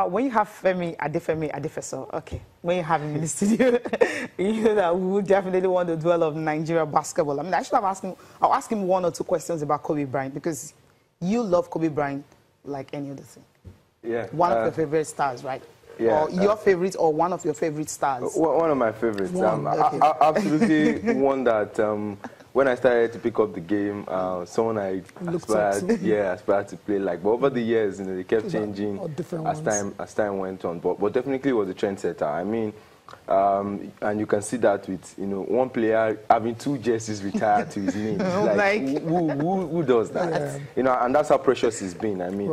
When you have Femi Adefeso, okay, when you have him in the studio, you know that we would definitely want to dwell on Nigeria basketball. I mean, I should have asked him, I'll ask him 1 or 2 questions about Kobe Bryant, because you love Kobe Bryant like any other thing. Yeah. One of your favorite stars, right? Yeah. Or your favorite, or one of your favorite stars? One of my favorites. Okay. Absolutely one that when I started to pick up the game, someone I aspired to play like. But over the years, you know, they kept changing as time went on. But definitely was a trendsetter. I mean, and you can see that with, you know, one player having 2 jerseys retired to his name. Like who does that? Yeah. You know, and that's how precious he's been. I mean,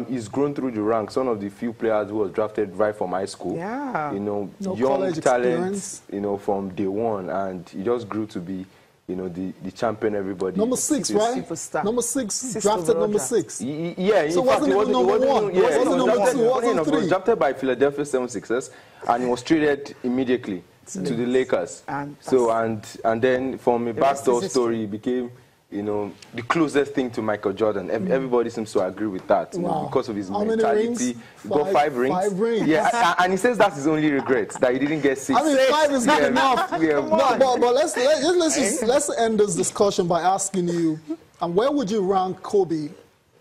he's grown through the ranks. One of the few players who was drafted right from high school. Yeah. You know, young talent, you know, from day one, and he just grew to be, you know, the champion everybody. Number 6, right? Superstar. Number 6, drafted number 6. Yeah, so wasn't even number 1. Yeah, wasn't number 2, wasn't 3. He was drafted by Philadelphia 76ers, and he was traded immediately to the Lakers. And then from a backdoor story, he became, you know, the closest thing to Michael Jordan. Everybody seems to agree with that, you know, because of his mentality. He got 5 rings. 5 rings. Yeah, and he says that's his only regret, that he didn't get 6. I mean, 5 is good enough. But let's end this discussion by asking you, where would you rank Kobe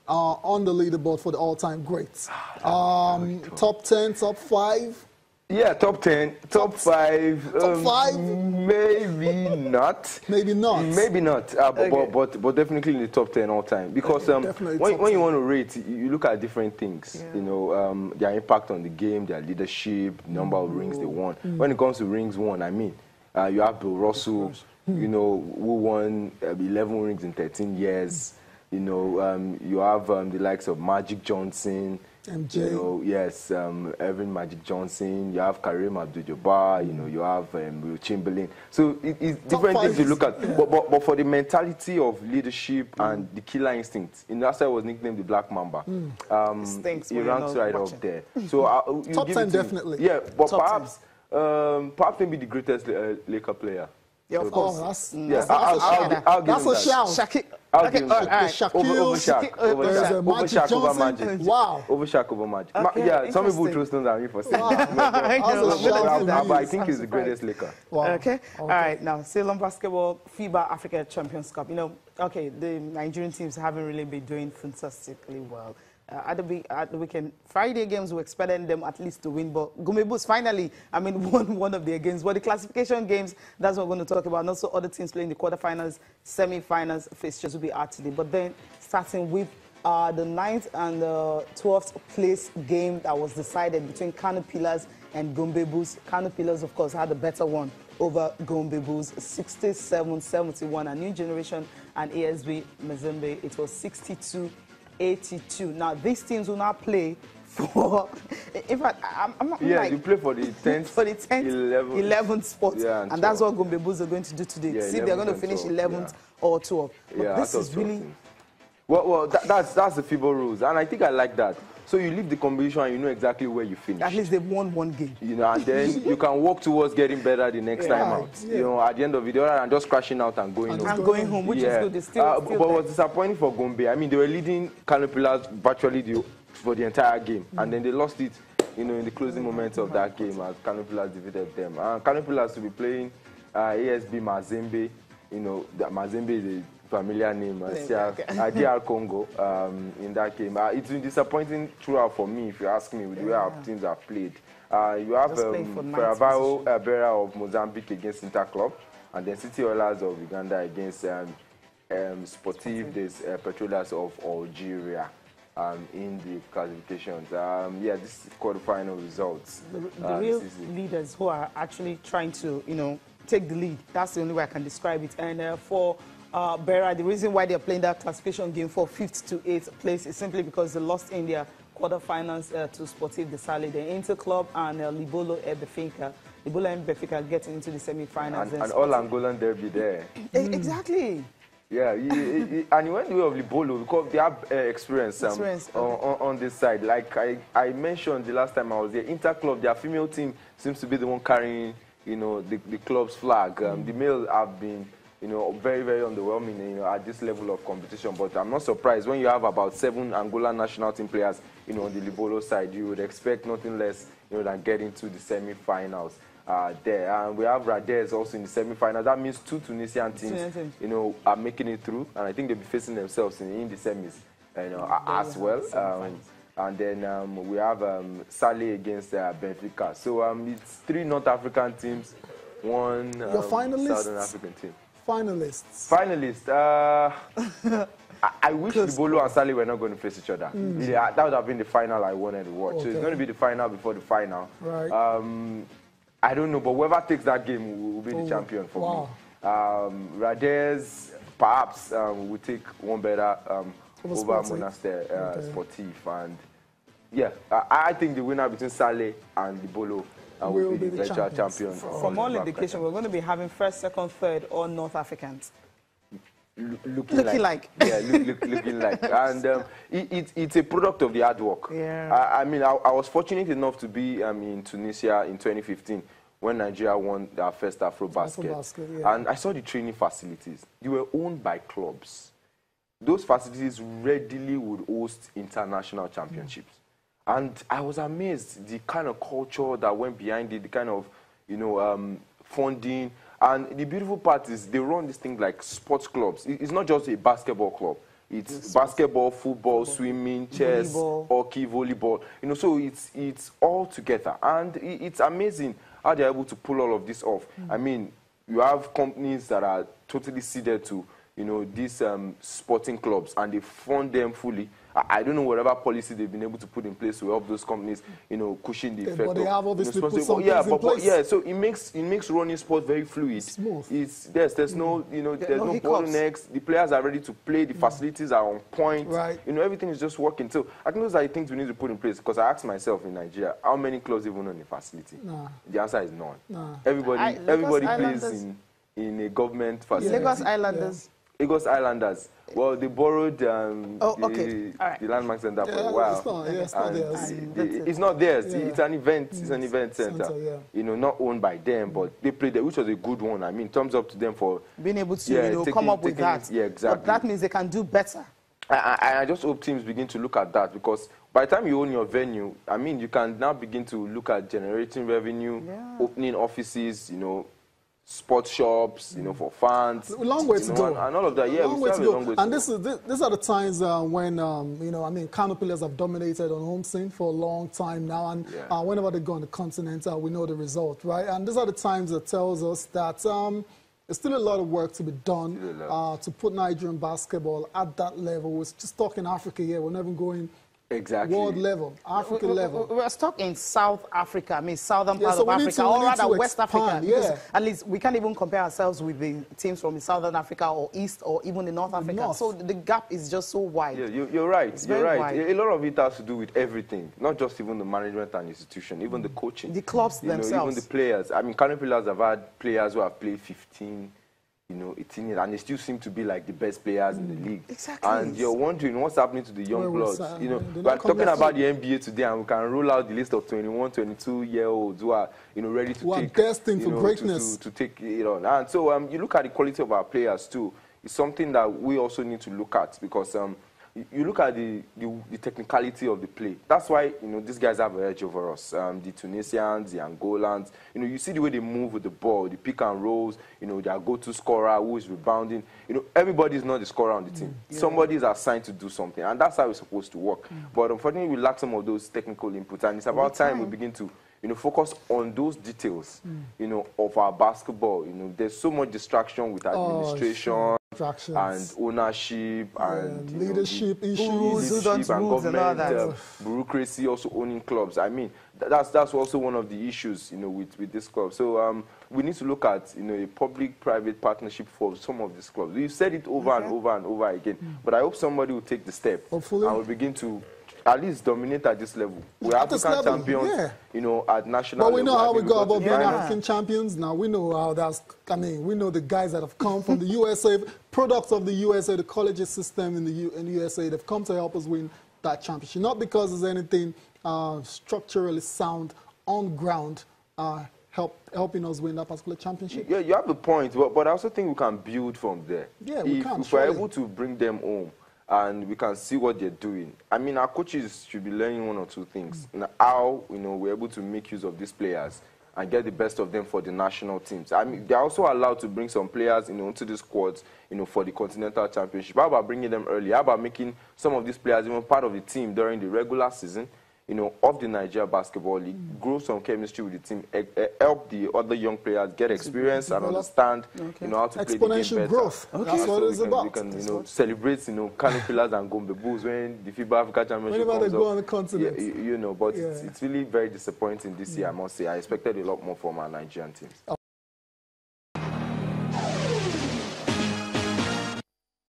on the leaderboard for the all-time greats? Top 10, top 5? Yeah, top 10, top 5. Top 5? Maybe not. Maybe not. Maybe not. But definitely in the top 10 all time. Because when you want to rate, you look at different things. Yeah. You know, their impact on the game, their leadership, number of rings they won. When it comes to rings won, I mean, you have Bill Russell, you know, who won 11 rings in 13 years. You know, you have the likes of Magic Johnson. MJ. You know, yes, Evan Magic Johnson, you have Kareem Abdul-Jabbar, you know, you have Will Chamberlain. So it's different things you look at. Yeah. But for the mentality of leadership and the killer instinct, you know, that's why I was nicknamed the Black Mamba. He ranks right up there. So top 10 definitely. Yeah, but perhaps maybe the greatest Laker player. Yeah, of course. That's a shout. I'll give him that. Over Shaq over Magic. Wow. Over Shaq over Magic. Yeah, some people throw stones at me for saying that. But I think he's the greatest Laker. Wow. Okay. All right. Now, Ceylon basketball, FIBA Africa Champions Cup. You know, okay, the Nigerian teams haven't really been doing fantastically well. At the weekend, Friday games, we expected them at least to win, but Gumebus finally, I mean, won one of their games. But the classification games, that's what we're going to talk about. And also other teams playing the quarterfinals, semi-finals, fixtures will be out today. But then, starting with the 9th and 12th place game that was decided between Kano Pillars and Gombe Bulls. Kano Pillars, of course, had a better one over Gombe Bulls, 67-71. A New Generation and ASB Mazembe, it was 62-82. Now, these teams will not play for, in fact, I'm not like, you play for the 10th, 11th spot, and that's what Gombe Bulls are going to do today. See if they're going to finish 11th or 12th. But this is really... Well, that's the FIBA rules, and I think I like that. So you leave the competition and you know exactly where you finish. At least they've won one game. You know, and then you can work towards getting better the next time out. Yeah. You know, at the end of the day, rather than just crashing out and going home. And going home, which is good. It's still but what's disappointing for Gombe, I mean, they were leading Kano Pillars virtually for the entire game. And then they lost it, you know, in the closing moments of that game as Kano Pillars defeated them. Kano Pillars to be playing ASB Mazembe. You know, Mazembe is a familiar name, DR Congo, in that game. It's been disappointing throughout for me, if you ask me, with the way our teams have played. You have Ferroviário Beira of Mozambique against Interclub, and then City Oilers of Uganda against Sportive des Petroleras of Algeria in the classifications. Yeah, this is quarterfinal results. The real leaders who are actually trying to, you know, take the lead. That's the only way I can describe it. And for Beira, the reason why they're playing that classification game for 5th to 8th place is simply because they lost in their quarterfinals to Sportive de Sale, the Interclub, and Libolo Benfica. Libolo and Benfica getting into the semi-finals. And all Angolan derby there. Exactly. Yeah, and you went the way of Libolo because they have experience on this side. Like I mentioned the last time I was there, Interclub, their female team seems to be the one carrying, you know, the club's flag. The male have been, you know, very, very underwhelming, you know, at this level of competition. But I'm not surprised when you have about 7 Angola national team players, you know, on the Libolo side. You would expect nothing less, you know, than getting to the semi-finals there. And we have Radez also in the semi-finals. That means 2 Tunisian teams, you know, are making it through, and I think they'll be facing themselves in the semis, you know, as well. And then we have Saleh against Benfica. So it's 3 North African teams, 1 Southern African team. Finalists. I wish Libolo and Saleh were not going to face each other. Yeah, that would have been the final I wanted to watch. So it's going to be the final before the final. Right. I don't know, but whoever takes that game will be the champion for me. Radez, perhaps, will take one better over Monastir Sportif. And yeah, I think the winner between Saleh and Libolo will be the eventual champion. From all indication, we're going to be having first, second, third, all North Africans. Looking like. Yeah, looking like. And it's a product of the hard work. Yeah. I mean, I was fortunate enough to be in Tunisia in 2015 when Nigeria won their first Afro-Basket. Yeah. And I saw the training facilities. They were owned by clubs. Those facilities readily would host international championships. And I was amazed the kind of culture that went behind it, the kind of, you know, funding. And the beautiful part is they run this thing like sports clubs. It's not just a basketball club. It's basketball, football, swimming, chess, hockey, volleyball. You know, so it's all together. And it's amazing how they're able to pull all of this off. I mean, you have companies that are totally seeded to, you know, these sporting clubs, and they fund them fully. I don't know whatever policy they've been able to put in place to help those companies, you know, cushion the effect. But they have obviously put some things in place. Yeah, so it makes running sport very fluid. Smooth. There's no, you know, there's no bottlenecks. The players are ready to play. The facilities are on point. Right. You know, everything is just working. So I think those are the things we need to put in place. Because I asked myself in Nigeria, how many clubs even own a facility? Nah. The answer is none. Nah. Everybody plays in a government facility. Lagos Islanders. Lagos Islanders. Well, they borrowed the Landmark Center for a while. It's not theirs. It's not theirs. It's an event. It's an event center. You know, not owned by them, but they played there, which was a good one. I mean, thumbs up to them for being able to come up with that. Yeah, exactly. But that means they can do better. I just hope teams begin to look at that, because by the time you own your venue, I mean, you can now begin to look at generating revenue, opening offices, you know, sports shops, you know, for fans. A long way to go. And all of that, yeah, we still have a long way to go. And these are the times when, you know, I mean, Kano players have dominated on home scene for a long time now. And whenever they go on the continent, we know the result, right? And these are the times that tells us that there's still a lot of work to be done to put Nigerian basketball at that level. We're just talking Africa here. We're not even going world level, African level. We're stuck in South Africa, I mean southern part of Africa, or rather West Africa. Because at least we can't even compare ourselves with the teams from Southern Africa or East or even in North Africa. So the gap is just so wide. Yeah, you're right. You're right. Wide. A lot of it has to do with everything, not just even the management and institution, even the coaching. The clubs themselves. Know, even the players. I mean, Kano players have had players who have played 15, you know, 18 years, and they still seem to be like the best players in the league. Exactly. And you're wondering what's happening to the young bloods. You know, we're talking about the NBA today, and we can roll out the list of 21, 22-year-olds who are, you know, ready to take, destined for greatness. To take it on. And so you look at the quality of our players too. It's something that we also need to look at, because you look at the technicality of the play. That's why, you know, these guys have an edge over us. The Tunisians, the Angolans, you know, you see the way they move with the ball, the pick and rolls, you know, their go-to scorer who is rebounding. You know, everybody is not the scorer on the team. Somebody is assigned to do something, and that's how it's supposed to work. But unfortunately, we lack some of those technical inputs, and it's about time we begin to, you know, focus on those details, you know, of our basketball. You know, there's so much distraction with administration and ownership and leadership issues, and government bureaucracy also owning clubs. I mean, that's also one of the issues, you know, with this club. So we need to look at, you know, a public-private partnership for some of these clubs. We've said it over and over and over again, but I hope somebody will take the step and will begin to at least dominate at this level. We're African champions, you know, at national level. But we know how we go about being African champions now. We know how that's, I mean, we know the guys that have come from the USA, products of the USA, the colleges system in the USA, they've come to help us win that championship. Not because there's anything structurally sound on ground helping us win that particular championship. Yeah, you have a point, but I also think we can build from there. Yeah, we can. If we're able to bring them home and we can see what they're doing. I mean, our coaches should be learning one or two things. How, we're able to make use of these players and get the best of them for the national teams. I mean, they're also allowed to bring some players, into the squads, for the Continental Championship. How about bringing them early? How about making some of these players even part of the team during the regular season, of the Nigeria Basketball League, grow some chemistry with the team, help the other young players get experience and understand, how to play the game better. Exponential growth. That's what it's about. We can, celebrate, Kano Pillars and Gombe Bulls when the FIBA Africa Championship comes they go up. On the continent. But it's really very disappointing this year, I must say. I expected a lot more from our Nigerian teams.